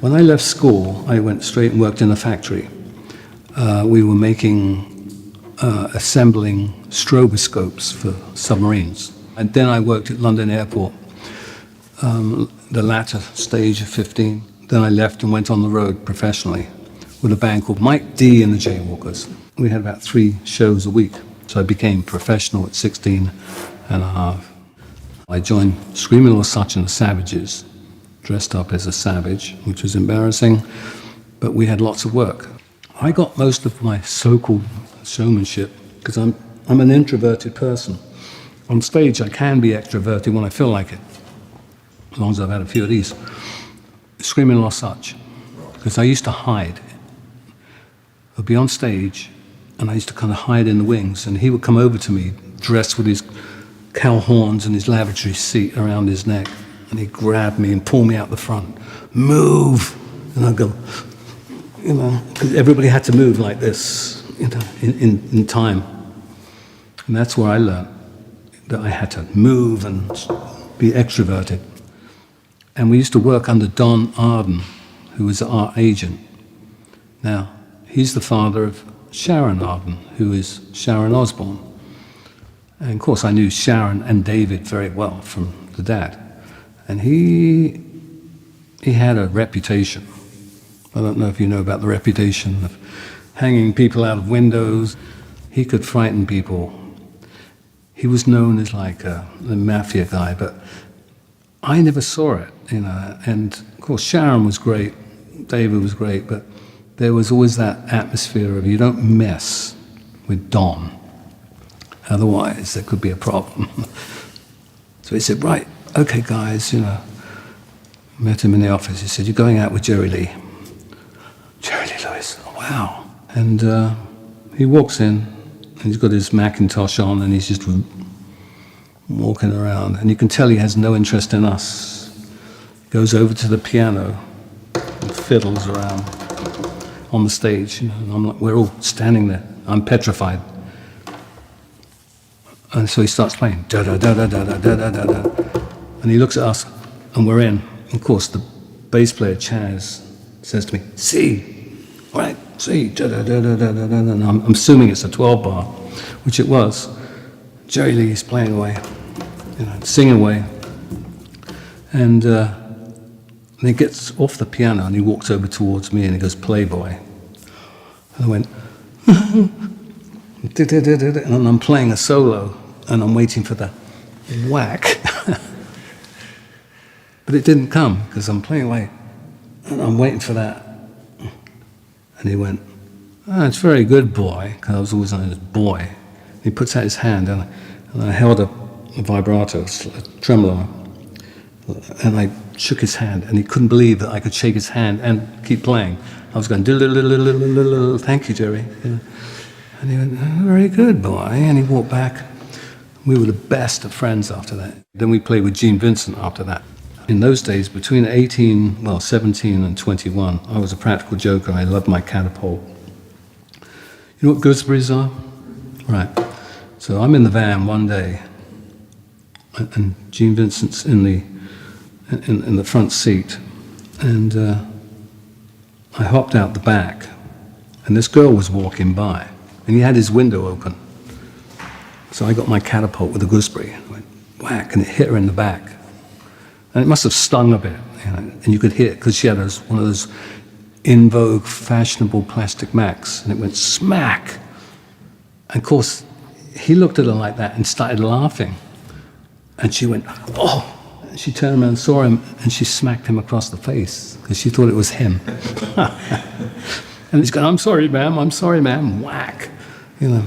When I left school, I went straight and worked in a factory. We were assembling stroboscopes for submarines. And then I worked at London Airport, the latter stage of 15. Then I left and went on the road professionally with a band called Mike D and the Jaywalkers. We had about 3 shows a week, so I became professional at 16 and a half. I joined Screaming Little Such and the Savages, dressed up as a savage, which was embarrassing, but we had lots of work. I got most of my so-called showmanship because I'm an introverted person. On stage, I can be extroverted when I feel like it, as long as I've had a few of these. Screaming Little Such, because I used to hide. I'd be on stage, and I used to kind of hide in the wings, and he would come over to me, dressed with his cow horns and his lavatory seat around his neck, and he'd grab me and pull me out the front. Move! And I'd go, you know, because everybody had to move like this, you know, in time. And that's where I learned that I had to move and be extroverted. And we used to work under Don Arden, who was our agent. Now, he's the father of Sharon Arden, who is Sharon Osbourne. And of course, I knew Sharon and David very well from the dad. And he had a reputation. I don't know if you know about the reputation of hanging people out of windows. He could frighten people. He was known as like the mafia guy, but I never saw it, you know. And of course, Sharon was great, David was great, but there was always that atmosphere of you don't mess with Don. Otherwise, there could be a problem. So he said, right, okay, guys, you know. Met him in the office. He said, you're going out with Jerry Lee. Jerry Lee Lewis, oh, wow. And he walks in, and he's got his Macintosh on, and he's just walking around. And you can tell he has no interest in us. He goes over to the piano and fiddles around on the stage. You know, and I'm like, we're all standing there. I'm petrified. And so he starts playing, da-da-da-da-da-da-da-da-da. And he looks at us, and we're in. And of course, the bass player, Chaz, says to me, C, right, C, da-da-da-da-da-da-da. And I'm assuming it's a 12-bar, which it was. Jerry Lee is playing away, you know, singing away. And he gets off the piano, and he walks over towards me, and he goes, Playboy. And I went, and I'm playing a solo, and I'm waiting for the whack. But it didn't come, because I'm playing away, and I'm waiting for that. And he went, oh, it's very good, boy, because I was always known as boy. And he puts out his hand, and I held a vibrato, a tremolo, and I shook his hand, and he couldn't believe that I could shake his hand and keep playing. I was going, thank you, Jerry. Yeah. And he went, oh, very good, boy. And he walked back. We were the best of friends after that. Then we played with Gene Vincent after that. In those days, between 17 and 21, I was a practical joker. I loved my catapult. You know what gooseberries are? Right. So I'm in the van one day, and Gene Vincent's in the front seat, and I hopped out the back, and this girl was walking by, and he had his window open. So I got my catapult with a gooseberry, and I went whack, and it hit her in the back. And it must have stung a bit, you know, and you could hear it, because she had one of those in vogue, fashionable plastic Macs, and it went smack. And of course, he looked at her like that and started laughing. And she went, oh! And she turned around and saw him, and she smacked him across the face, because she thought it was him. And he's going, I'm sorry, ma'am, whack, you know.